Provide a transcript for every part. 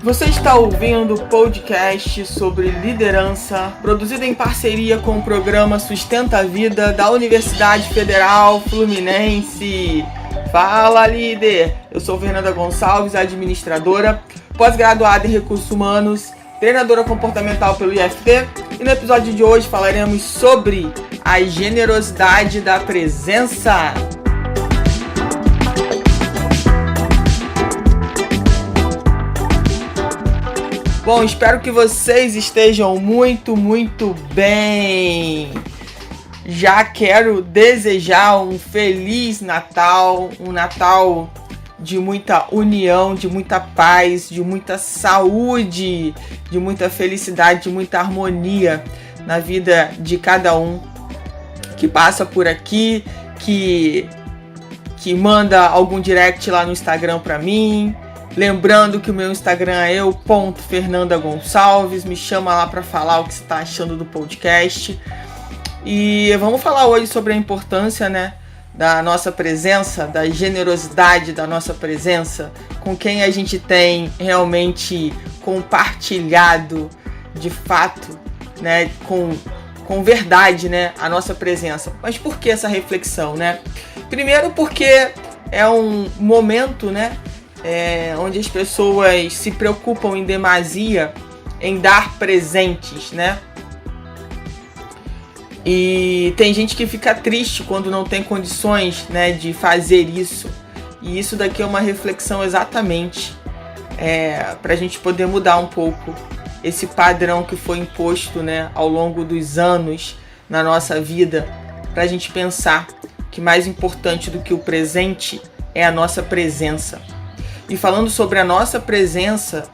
Você está ouvindo o podcast sobre liderança, produzido em parceria com o programa Sustenta a Vida da Universidade Federal Fluminense. Fala, líder! Eu sou Fernanda Gonçalves, administradora, pós-graduada em Recursos Humanos, treinadora comportamental pelo IFT, e no episódio de hoje falaremos sobre a generosidade da presença. Bom, espero que vocês estejam muito bem. Já quero desejar um feliz Natal, um Natal de muita união, de muita paz, de muita saúde, de muita felicidade, de muita harmonia na vida de cada um que passa por aqui, que manda algum direct lá no Instagram pra mim. Lembrando que o meu Instagram é eu.fernandagonçalves, me chama lá para falar o que você está achando do podcast. E vamos falar hoje sobre a importância, da nossa presença, da generosidade da nossa presença, com quem a gente tem realmente compartilhado de fato, com verdade, a nossa presença. Mas por que essa reflexão, Primeiro porque é um momento, onde as pessoas se preocupam em demasia em dar presentes, E tem gente que fica triste quando não tem condições, de fazer isso. E isso daqui é uma reflexão exatamente para a gente poder mudar um pouco esse padrão que foi imposto, ao longo dos anos na nossa vida, para a gente pensar que mais importante do que o presente é a nossa presença. E falando sobre a nossa presença,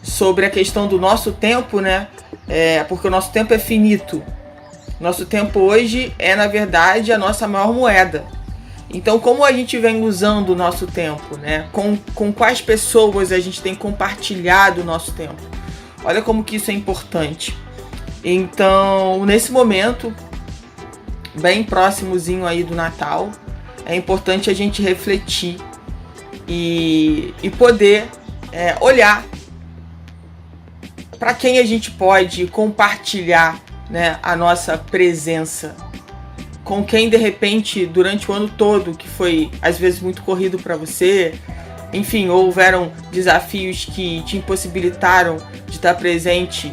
sobre a questão do nosso tempo, porque o nosso tempo é finito. Nosso tempo hoje é, na verdade, a nossa maior moeda. Então, como a gente vem usando o nosso tempo, Com quais pessoas a gente tem compartilhado o nosso tempo? Olha como que isso é importante. Então, nesse momento, bem próximozinho aí do Natal, é importante a gente refletir e poder olhar para quem a gente pode compartilhar, a nossa presença, com quem de repente durante o ano todo, que foi às vezes muito corrido para você, enfim, houveram desafios que te impossibilitaram de estar presente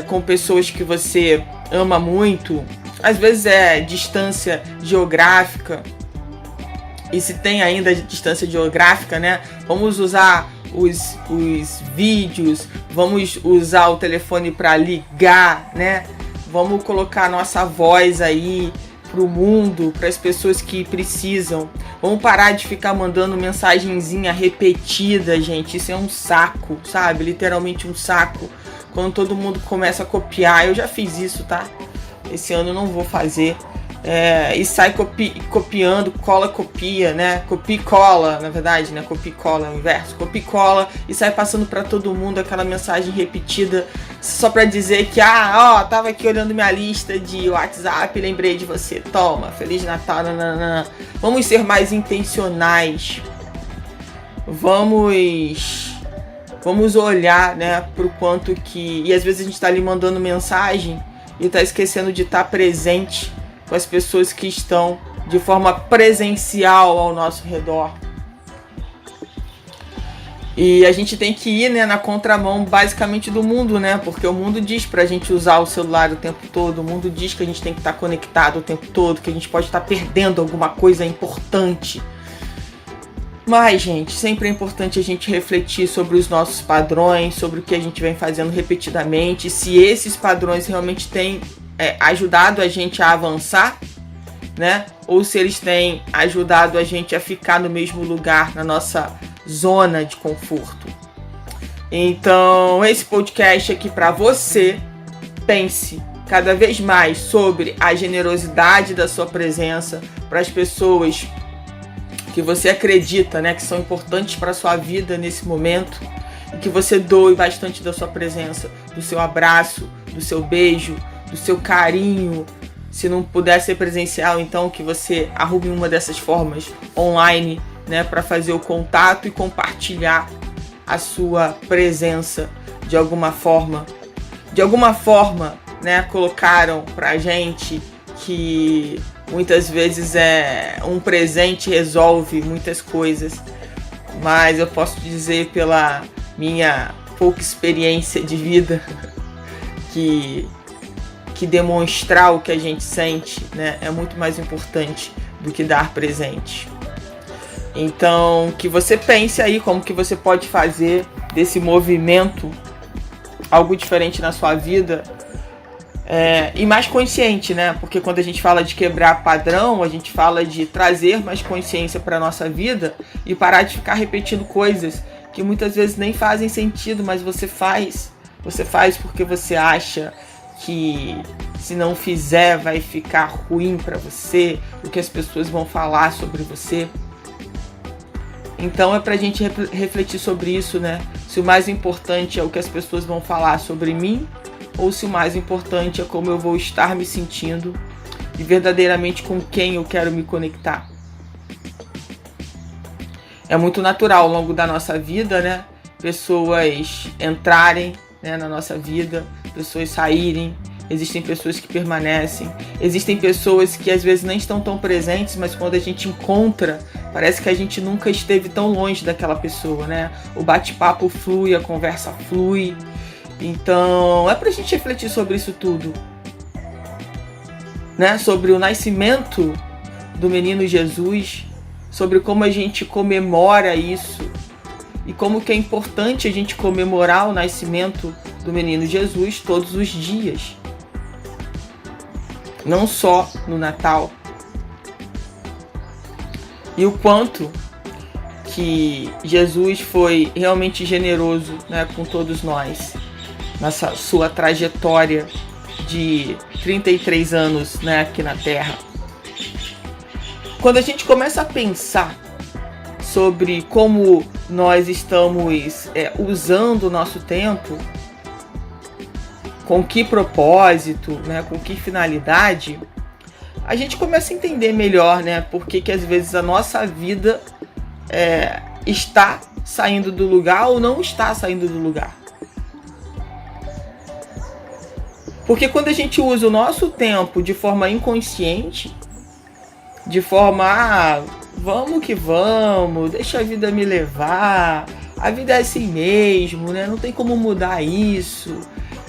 com pessoas que você ama muito, às vezes é distância geográfica. E se tem ainda distância geográfica, vamos usar os vídeos, vamos usar o telefone para ligar, Vamos colocar a nossa voz aí pro mundo, para as pessoas que precisam. Vamos parar de ficar mandando mensagenzinha repetida, gente. Isso é um saco, sabe? Literalmente um saco. Quando todo mundo começa a copiar, eu já fiz isso, tá? Esse ano eu não vou fazer. E sai copiando, cola, copia, Copia e cola, na verdade, Copia e cola é o inverso. Copia e cola e sai passando pra todo mundo aquela mensagem repetida só pra dizer que, tava aqui olhando minha lista de WhatsApp e lembrei de você. Toma, Feliz Natal, nananã. Vamos ser mais intencionais. Vamos olhar, pro quanto que... E às vezes a gente tá ali mandando mensagem e tá esquecendo de estar presente com as pessoas que estão de forma presencial ao nosso redor. E a gente tem que ir, na contramão basicamente do mundo, porque o mundo diz pra gente usar o celular o tempo todo, o mundo diz que a gente tem que estar conectado o tempo todo, que a gente pode estar perdendo alguma coisa importante. Mas, gente, sempre é importante a gente refletir sobre os nossos padrões, sobre o que a gente vem fazendo repetidamente, se esses padrões realmente têm ajudado a gente a avançar, ou se eles têm ajudado a gente a ficar no mesmo lugar, na nossa zona de conforto. Então, esse podcast aqui para você. Pense cada vez mais sobre a generosidade da sua presença para as pessoas que você acredita, que são importantes para a sua vida nesse momento, e que você doe bastante da sua presença, do seu abraço, do seu beijo, do seu carinho. Se não puder ser presencial, então que você arrume uma dessas formas online, para fazer o contato e compartilhar a sua presença de alguma forma. De alguma forma, né, colocaram pra gente que muitas vezes um presente resolve muitas coisas, mas eu posso dizer pela minha pouca experiência de vida que demonstrar o que a gente sente, né, é muito mais importante do que dar presente. Então, que você pense aí como que você pode fazer desse movimento algo diferente na sua vida, e mais consciente, né? Porque quando a gente fala de quebrar padrão, a gente fala de trazer mais consciência para a nossa vida e parar de ficar repetindo coisas que muitas vezes nem fazem sentido, mas você faz. Você faz porque você acha que se não fizer vai ficar ruim para você, o que as pessoas vão falar sobre você. Então é pra gente refletir sobre isso, né? Se o mais importante é o que as pessoas vão falar sobre mim, ou se o mais importante é como eu vou estar me sentindo e verdadeiramente com quem eu quero me conectar. É muito natural ao longo da nossa vida, né? Pessoas entrarem, né, na nossa vida, pessoas saírem. Existem pessoas que permanecem, existem pessoas que às vezes nem estão tão presentes, mas quando a gente encontra, parece que a gente nunca esteve tão longe daquela pessoa, né? O bate-papo flui, a conversa flui. Então, é pra gente refletir sobre isso tudo, né? Sobre o nascimento do menino Jesus, sobre como a gente comemora isso e como que é importante a gente comemorar o nascimento do menino Jesus todos os dias. Não só no Natal. E o quanto que Jesus foi realmente generoso, né, com todos nós. Nessa sua trajetória de 33 anos, né, aqui na Terra. Quando a gente começa a pensar sobre como nós estamos usando o nosso tempo, com que propósito, né, com que finalidade, a gente começa a entender melhor, né, por que às vezes a nossa vida está saindo do lugar ou não está saindo do lugar. Porque quando a gente usa o nosso tempo de forma inconsciente, de forma, vamos que vamos, deixa a vida me levar, a vida é assim mesmo, né, não tem como mudar isso.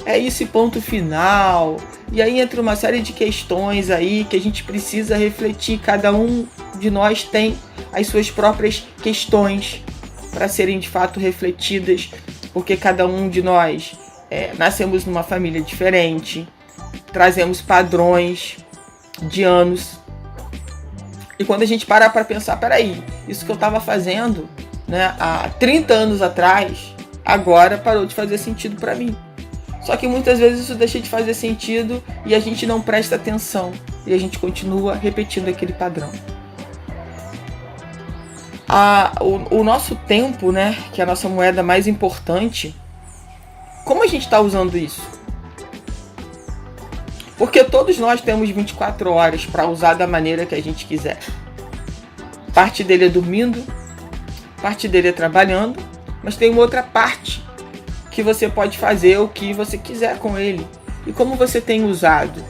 É esse ponto final. E aí entra uma série de questões aí que a gente precisa refletir. Cada um de nós tem as suas próprias questões para serem de fato refletidas, porque cada um de nós nascemos numa família diferente, trazemos padrões de anos. E quando a gente para pensar, peraí, isso que eu estava fazendo, né, há 30 anos atrás, agora parou de fazer sentido para mim. Só que muitas vezes isso deixa de fazer sentido e a gente não presta atenção e a gente continua repetindo aquele padrão. O nosso tempo, né, que é a nossa moeda mais importante, como a gente está usando isso? Porque todos nós temos 24 horas para usar da maneira que a gente quiser. Parte dele é dormindo, parte dele é trabalhando, mas tem uma outra parte que você pode fazer o que você quiser com ele. E como você tem usado?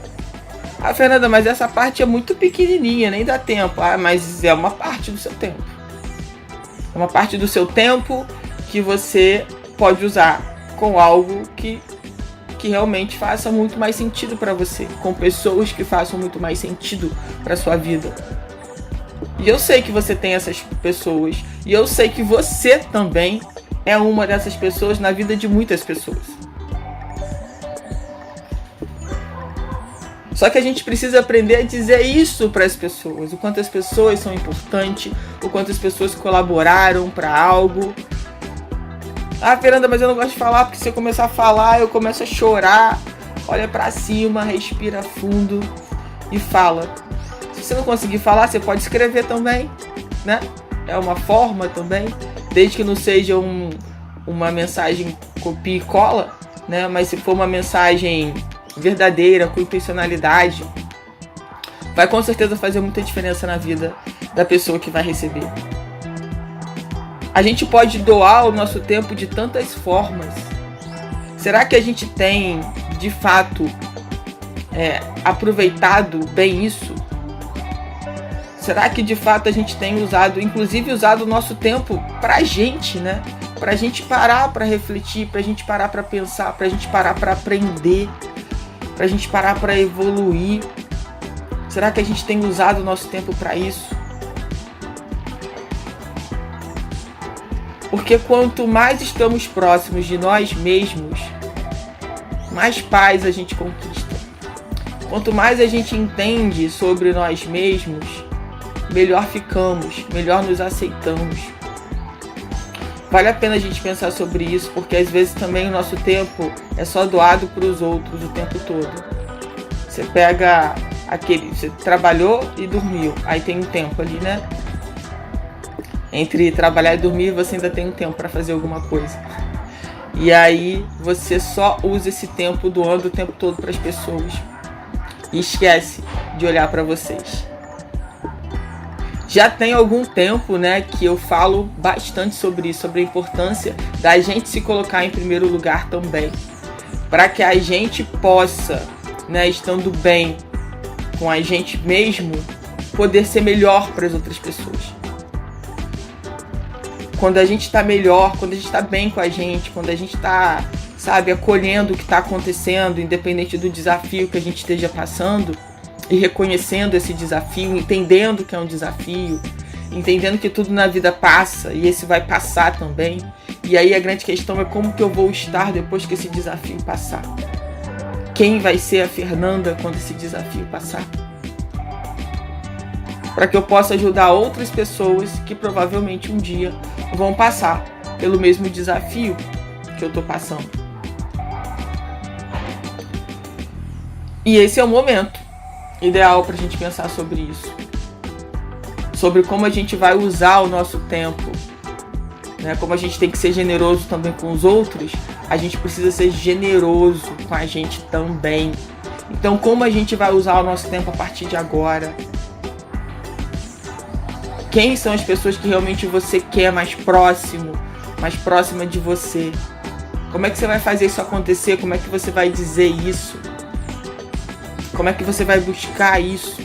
Ah, Fernanda, mas essa parte é muito pequenininha, nem dá tempo. Ah, mas é uma parte do seu tempo. É uma parte do seu tempo que você pode usar com algo que realmente faça muito mais sentido para você, com pessoas que façam muito mais sentido para sua vida. E eu sei que você tem essas pessoas, e eu sei que você também é uma dessas pessoas na vida de muitas pessoas. Só que a gente precisa aprender a dizer isso para as pessoas, o quanto as pessoas são importantes, o quanto as pessoas colaboraram para algo. Ah, Fernanda, mas eu não gosto de falar, porque se eu começar a falar, eu começo a chorar. Olha para cima, respira fundo e fala. Se você não conseguir falar, você pode escrever também, né? É uma forma também, desde que não seja uma mensagem copia e cola, né? Mas se for uma mensagem verdadeira, com intencionalidade, vai com certeza fazer muita diferença na vida da pessoa que vai receber. A gente pode doar o nosso tempo de tantas formas. Será que a gente tem, de fato, aproveitado bem isso? Será que de fato a gente tem usado o nosso tempo pra gente, né? Pra gente parar pra refletir, pra gente parar pra pensar, pra gente parar pra aprender, pra gente parar pra evoluir. Será que a gente tem usado o nosso tempo pra isso? Porque quanto mais estamos próximos de nós mesmos, mais paz a gente conquista. Quanto mais a gente entende sobre nós mesmos, melhor ficamos, melhor nos aceitamos. Vale a pena a gente pensar sobre isso, porque às vezes também o nosso tempo é só doado para os outros o tempo todo. Você pega você trabalhou e dormiu, aí tem um tempo ali, né? Entre trabalhar e dormir, você ainda tem um tempo para fazer alguma coisa. E aí você só usa esse tempo doando o tempo todo para as pessoas e esquece de olhar para vocês. Já tem algum tempo, né, que eu falo bastante sobre isso, sobre a importância da gente se colocar em primeiro lugar também, para que a gente possa, né, estando bem com a gente mesmo, poder ser melhor para as outras pessoas. Quando a gente está melhor, quando a gente está bem com a gente, quando a gente está, sabe, acolhendo o que está acontecendo, independente do desafio que a gente esteja passando, e reconhecendo esse desafio, entendendo que é um desafio, entendendo que tudo na vida passa e esse vai passar também. E aí a grande questão é como que eu vou estar depois que esse desafio passar. Quem vai ser a Fernanda quando esse desafio passar? Para que eu possa ajudar outras pessoas que provavelmente um dia vão passar pelo mesmo desafio que eu estou passando. E esse é o momento ideal para a gente pensar sobre isso. Sobre como a gente vai usar o nosso tempo, né? Como a gente tem que ser generoso também com os outros, a gente precisa ser generoso com a gente também. Então, como a gente vai usar o nosso tempo a partir de agora? Quem são as pessoas que realmente você quer mais próxima de você? Como é que você vai fazer isso acontecer? Como é que você vai dizer isso? Como é que você vai buscar isso?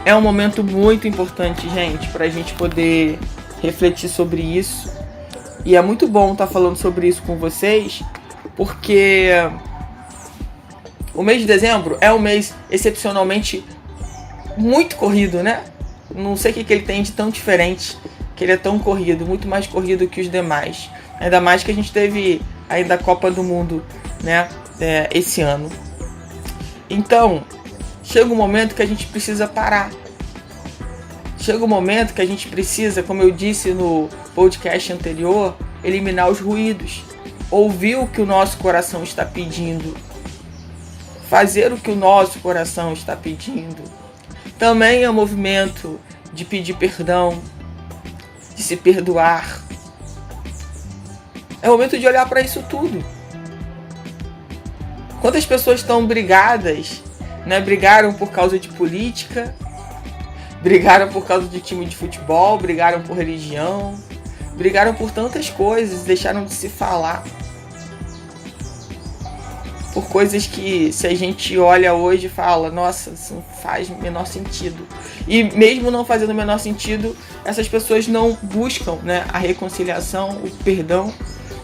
É um momento muito importante, gente, para a gente poder refletir sobre isso. E é muito bom estar falando sobre isso com vocês, porque o mês de dezembro é um mês excepcionalmente muito corrido, né? Não sei o que ele tem de tão diferente, que ele é tão corrido, muito mais corrido que os demais. Ainda mais que a gente teve ainda a Copa do Mundo, né, esse ano. Então, chega um momento que a gente precisa parar. Chega um momento que a gente precisa, como eu disse no podcast anterior, eliminar os ruídos. Ouvir o que o nosso coração está pedindo. Fazer o que o nosso coração está pedindo. Também é um movimento de pedir perdão, de se perdoar. É o momento de olhar para isso tudo. Quantas pessoas estão brigadas, né? Brigaram por causa de política, brigaram por causa de time de futebol, brigaram por religião, brigaram por tantas coisas, deixaram de se falar. Por coisas que, se a gente olha hoje e fala, nossa, isso não faz o menor sentido. E mesmo não fazendo o menor sentido, essas pessoas não buscam, né, a reconciliação, o perdão.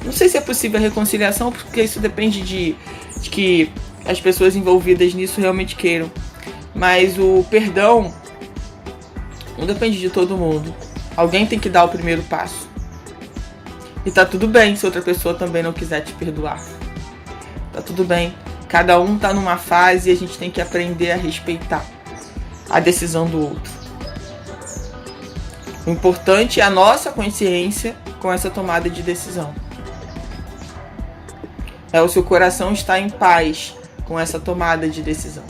Não sei se é possível a reconciliação, porque isso depende de que as pessoas envolvidas nisso realmente queiram. Mas o perdão não depende de todo mundo. Alguém tem que dar o primeiro passo. E tá tudo bem se outra pessoa também não quiser te perdoar. Tá tudo bem. Cada um tá numa fase e a gente tem que aprender a respeitar a decisão do outro. O importante é a nossa consciência com essa tomada de decisão. É o seu coração estar em paz com essa tomada de decisão.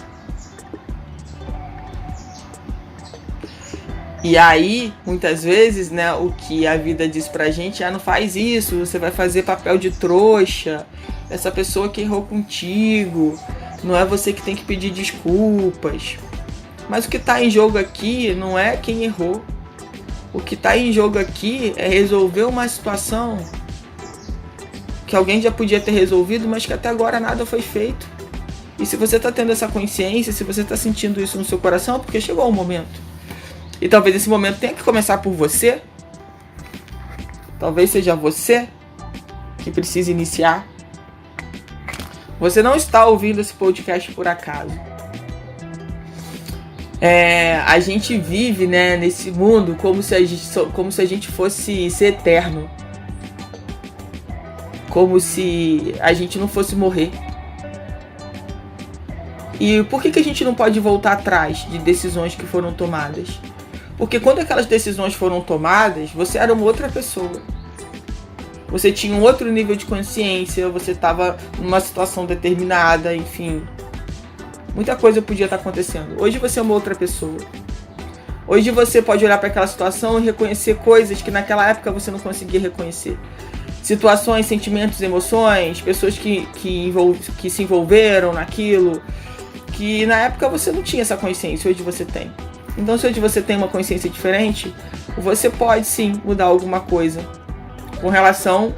E aí, muitas vezes, né, o que a vida diz pra gente é: não faz isso, você vai fazer papel de trouxa, essa pessoa que errou contigo, não é você que tem que pedir desculpas. Mas o que está em jogo aqui não é quem errou. O que está em jogo aqui é resolver uma situação que alguém já podia ter resolvido, mas que até agora nada foi feito. E se você está tendo essa consciência, se você está sentindo isso no seu coração, é porque chegou o momento. E talvez esse momento tenha que começar por você. Talvez seja você que precise iniciar. Você não está ouvindo esse podcast por acaso. A gente vive, né, nesse mundo como se a gente fosse ser eterno. Como se a gente não fosse morrer. E por que a gente não pode voltar atrás de decisões que foram tomadas? Porque quando aquelas decisões foram tomadas, você era uma outra pessoa. Você tinha um outro nível de consciência, você estava numa situação determinada, enfim. Muita coisa podia estar acontecendo. Hoje você é uma outra pessoa. Hoje você pode olhar para aquela situação e reconhecer coisas que naquela época você não conseguia reconhecer. Situações, sentimentos, emoções, pessoas que se envolveram naquilo, que na época você não tinha essa consciência, hoje você tem. Então, se hoje você tem uma consciência diferente, você pode sim mudar alguma coisa com relação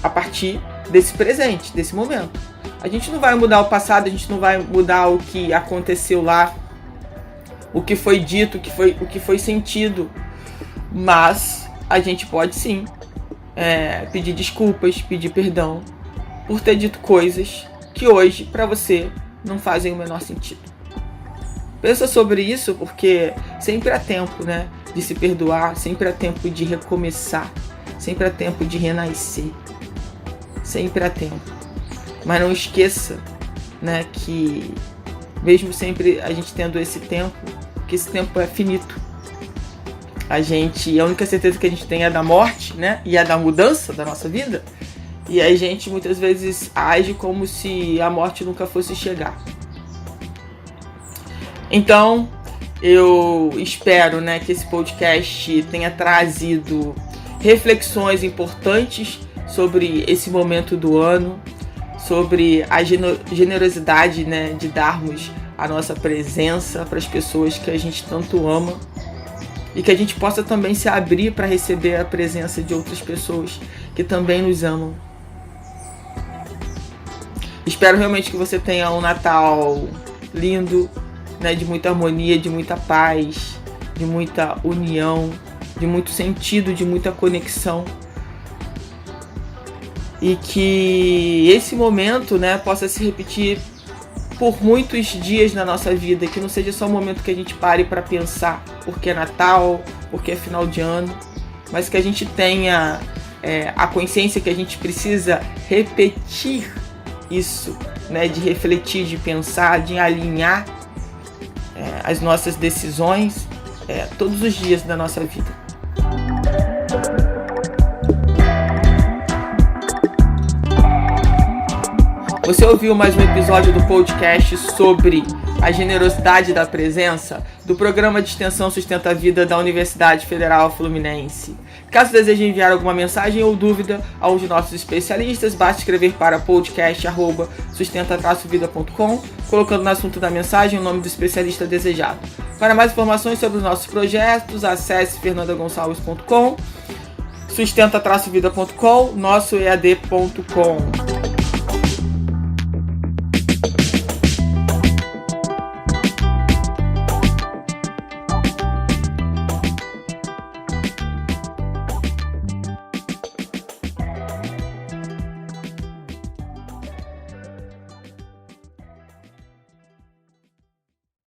a partir desse presente, desse momento. A gente não vai mudar o passado, a gente não vai mudar o que aconteceu lá, o que foi dito, o que foi sentido, mas a gente pode sim pedir desculpas, pedir perdão por ter dito coisas que hoje para você não fazem o menor sentido. Pensa sobre isso, porque sempre há tempo, né, de se perdoar, sempre há tempo de recomeçar, sempre há tempo de renascer, sempre há tempo. Mas não esqueça, né, que mesmo sempre a gente tendo esse tempo, que esse tempo é finito. A única certeza que a gente tem é da morte, né, e é da mudança da nossa vida. E a gente muitas vezes age como se a morte nunca fosse chegar. Então, eu espero, né, que esse podcast tenha trazido reflexões importantes sobre esse momento do ano, sobre a generosidade, né, de darmos a nossa presença para as pessoas que a gente tanto ama e que a gente possa também se abrir para receber a presença de outras pessoas que também nos amam. Espero realmente que você tenha um Natal lindo, né, de muita harmonia, de muita paz, de muita união, de muito sentido, de muita conexão. E que esse momento, né, possa se repetir por muitos dias na nossa vida, que não seja só um momento que a gente pare para pensar porque é Natal, porque é final de ano, mas que a gente tenha a consciência que a gente precisa repetir isso, né, de refletir, de pensar, de alinhar as nossas decisões todos os dias da nossa vida. Você ouviu mais um episódio do podcast sobre a generosidade da presença do programa de extensão Sustenta a Vida da Universidade Federal Fluminense. Caso deseje enviar alguma mensagem ou dúvida a um de nossos especialistas, basta escrever para podcast@sustenta-vida.com, colocando no assunto da mensagem o nome do especialista desejado. Para mais informações sobre os nossos projetos, acesse fernandagonçalves.com, sustenta-vida.com, nossoead.com.